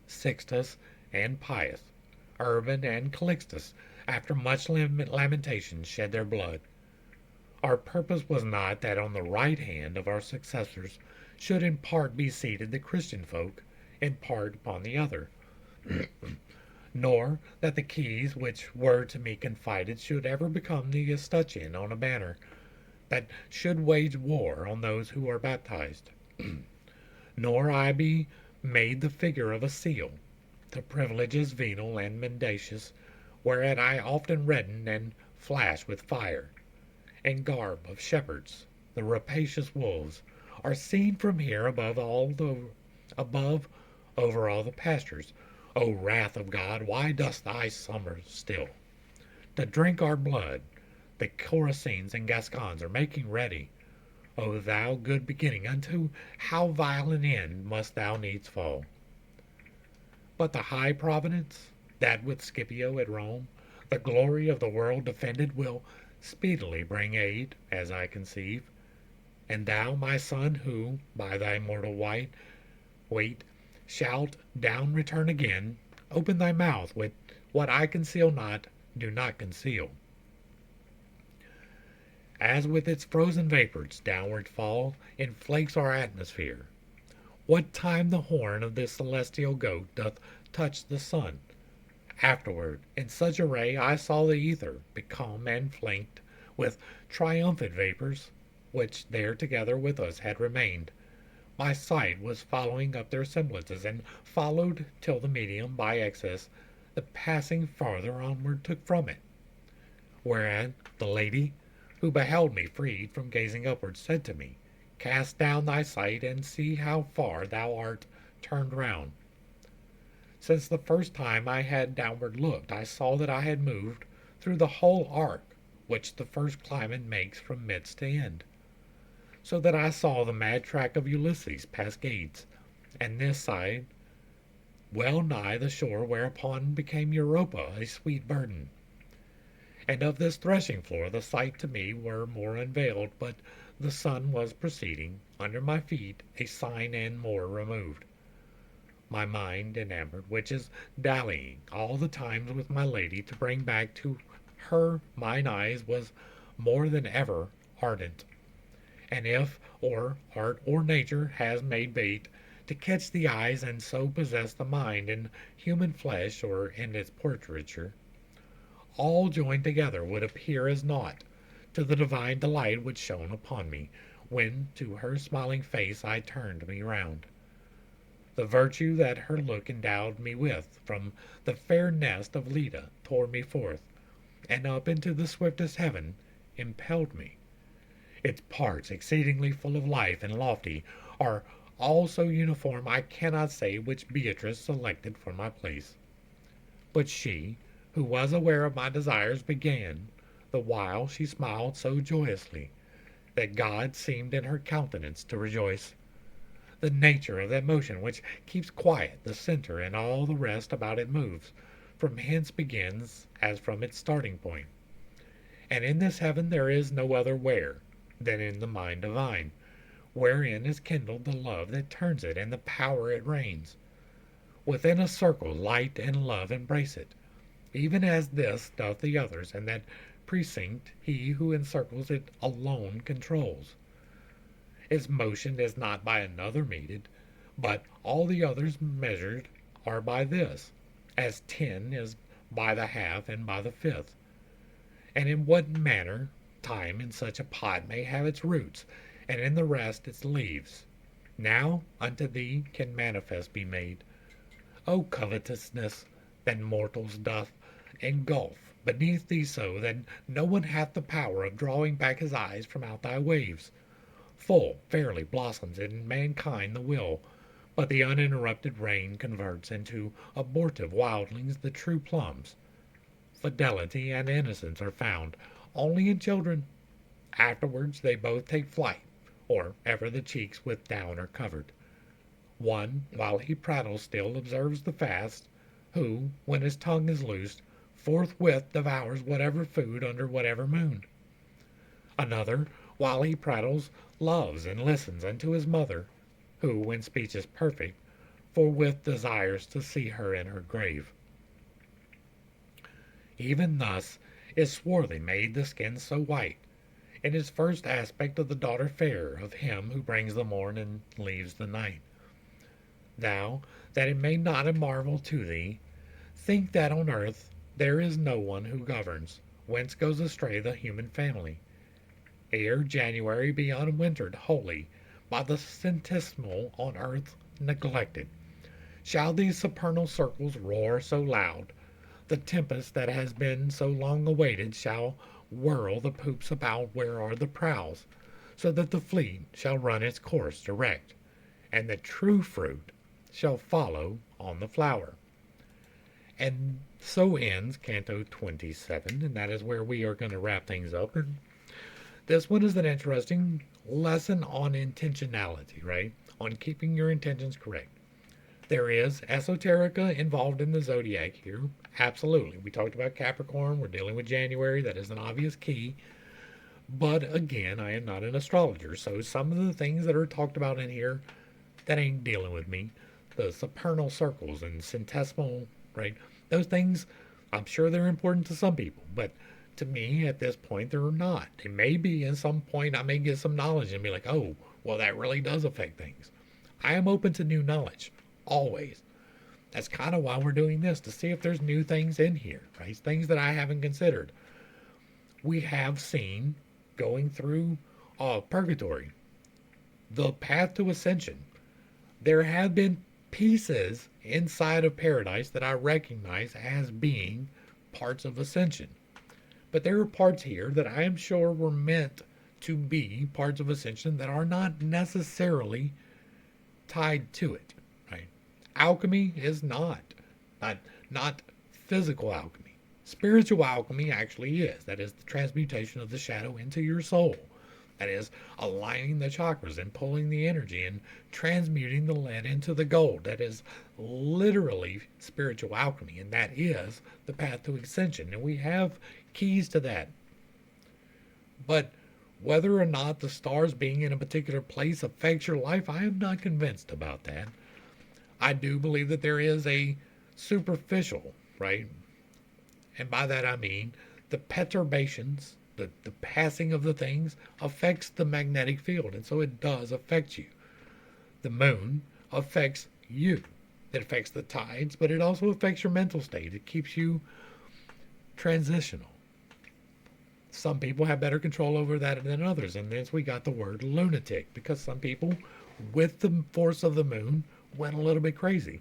Sixtus and Pius, Urban and Calixtus, after much lamentation, shed their blood. Our purpose was not that on the right hand of our successors should in part be seated the Christian folk, in part upon the other, nor that the keys which were to me confided should ever become the escutcheon on a banner that should wage war on those who are baptized, nor I be made the figure of a seal, the privileges venal and mendacious, whereat I often redden and flash with fire, and garb of shepherds, the rapacious wolves, are seen from here above over all the pastures. O wrath of God, why dost thy summer still? To drink our blood, the Coracines and Gascons are making ready. O thou good beginning, unto how vile an end must thou needs fall? But the high providence, that with Scipio at Rome, the glory of the world defended, will speedily bring aid, as I conceive. And thou, my son, who, by thy mortal weight, shalt down return again, open thy mouth with what I conceal not, do not conceal. As with its frozen vapors downward fall in flakes our atmosphere, what time the horn of this celestial goat doth touch the sun, afterward in such array I saw the ether become and flanked with triumphant vapors, which there together with us had remained. My sight was following up their semblances, and followed till the medium, by excess, the passing farther onward took from it. Whereat the lady, who beheld me freed from gazing upward, said to me, Cast down thy sight, and see how far thou art turned round. Since the first time I had downward looked, I saw that I had moved through the whole arc, which the first climbing makes from midst to end, so that I saw the mad track of Ulysses past Gades, and this side well nigh the shore whereupon became Europa a sweet burden. And of this threshing floor the sight to me were more unveiled, but the sun was proceeding, under my feet a sign and more removed. My mind enamored, which is dallying all the times with my lady to bring back to her mine eyes, was more than ever ardent. And if or art or nature has made bait to catch the eyes and so possess the mind in human flesh or in its portraiture, all joined together would appear as naught to the divine delight which shone upon me, when to her smiling face I turned me round. The virtue that her look endowed me with from the fair nest of Leda tore me forth, and up into the swiftest heaven impelled me. Its parts, exceedingly full of life and lofty, are all so uniform I cannot say which Beatrice selected for my place. But she, who was aware of my desires, began, the while she smiled so joyously, that God seemed in her countenance to rejoice. The nature of that motion which keeps quiet the centre and all the rest about it moves, from hence begins as from its starting point. And in this heaven there is no other where than in the mind divine, wherein is kindled the love that turns it and the power it reigns. Within a circle light and love embrace it, even as this doth the others, and that precinct he who encircles it alone controls. Its motion is not by another meted, but all the others measured are by this, as 10 is by the half and by the fifth. And in what manner time in such a pot may have its roots, and in the rest its leaves, now unto thee can manifest be made. O covetousness, that mortals doth engulf beneath thee so that no one hath the power of drawing back his eyes from out thy waves. Full fairly blossoms in mankind the will, but the uninterrupted rain converts into abortive wildlings the true plums. Fidelity and innocence are found only in children. Afterwards they both take flight, or ever the cheeks with down are covered. One, while he prattles still, observes the fast, who, when his tongue is loosed, forthwith devours whatever food under whatever moon. Another, while he prattles, loves and listens unto his mother, who, when speech is perfect, forthwith desires to see her in her grave. Even thus is swarthy made the skin so white, in its first aspect of the daughter fair of him who brings the morn and leaves the night. Thou, that it may not a marvel to thee, think that on earth there is no one who governs, whence goes astray the human family. Ere January be unwintered wholly, by the centesimal on earth neglected, shall these supernal circles roar so loud, the tempest that has been so long awaited shall whirl the poops about where are the prows, so that the fleet shall run its course direct, and the true fruit shall follow on the flower. And so ends Canto 27, and that is where we are going to wrap things up. And this one is an interesting lesson on intentionality, right? On keeping your intentions correct. There is esoterica involved in the zodiac here. Absolutely. We talked about Capricorn. We're dealing with January. That is an obvious key. But again, I am not an astrologer. So some of the things that are talked about in here, that ain't dealing with me. The supernal circles and centesimal, right? Those things, I'm sure they're important to some people. But to me, at this point, they're not. It may be at some point I may get some knowledge and be like, oh, well, that really does affect things. I am open to new knowledge. Always. That's kind of why we're doing this, to see if there's new things in here, right? Things that I haven't considered. We have seen, going through purgatory, the path to ascension, there have been pieces inside of paradise that I recognize as being parts of ascension. But there are parts here that I am sure were meant to be parts of ascension that are not necessarily tied to it. Right? Alchemy is not physical alchemy. Spiritual alchemy actually is. That is the transmutation of the shadow into your soul. That is aligning the chakras and pulling the energy and transmuting the lead into the gold. That is literally spiritual alchemy, and that is the path to ascension. And we have keys to that. But whether or not the stars being in a particular place affects your life, I am not convinced about that. I do believe that there is a superficial, right? And by that I mean the perturbations, the passing of the things affects the magnetic field. And so it does affect you. The moon affects you. It affects the tides, but it also affects your mental state. It keeps you transitional. Some people have better control over that than others. And then we got the word lunatic, because some people, with the force of the moon, went a little bit crazy.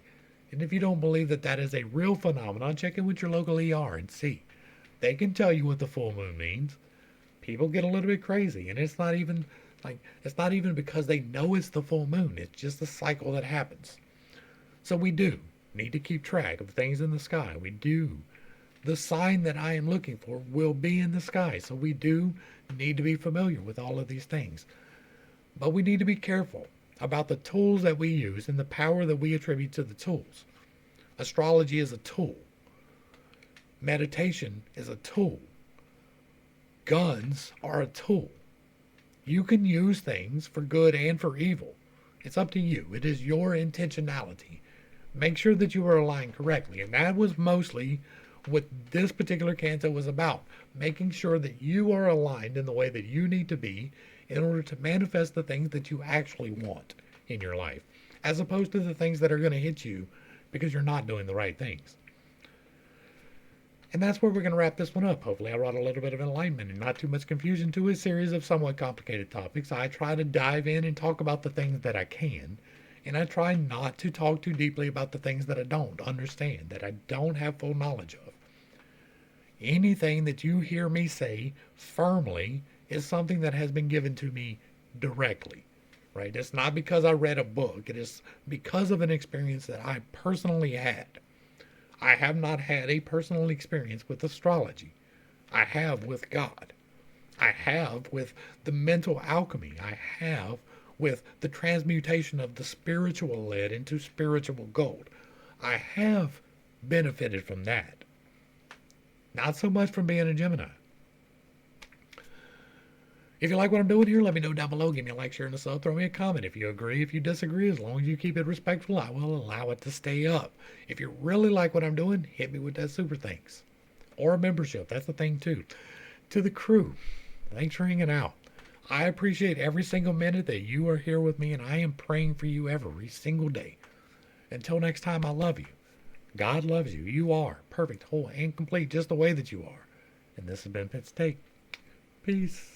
And if you don't believe that that is a real phenomenon, check in with your local ER and see. They can tell you what the full moon means. People get a little bit crazy, and it's not even because they know it's the full moon. It's just a cycle that happens. So we do need to keep track of things in the sky. We do. The sign that I am looking for will be in the sky. So we do need to be familiar with all of these things. But we need to be careful about the tools that we use and the power that we attribute to the tools. Astrology is a tool. Meditation is a tool. Guns are a tool. You can use things for good and for evil. It's up to you. It is your intentionality. Make sure that you are aligned correctly. And that was mostly what this particular canto was about. Making sure that you are aligned in the way that you need to be in order to manifest the things that you actually want in your life, as opposed to the things that are going to hit you because you're not doing the right things. And that's where we're going to wrap this one up. Hopefully I brought a little bit of enlightenment and not too much confusion to a series of somewhat complicated topics. I try to dive in and talk about the things that I can, and I try not to talk too deeply about the things that I don't understand, that I don't have full knowledge of. Anything that you hear me say firmly is something that has been given to me directly, right? It's not because I read a book. It is because of an experience that I personally had. I have not had a personal experience with astrology. I have with God. I have with the mental alchemy. I have with the transmutation of the spiritual lead into spiritual gold. I have benefited from that. Not so much from being a Gemini. If you like what I'm doing here, let me know down below. Give me a like, share, and a sub. Throw me a comment if you agree. If you disagree, as long as you keep it respectful, I will allow it to stay up. If you really like what I'm doing, hit me with that super thanks. Or a membership. That's the thing, too. To the crew, thanks for hanging out. I appreciate every single minute that you are here with me, and I am praying for you every single day. Until next time, I love you. God loves you. You are perfect, whole, and complete just the way that you are. And this has been Pit Steak. Peace.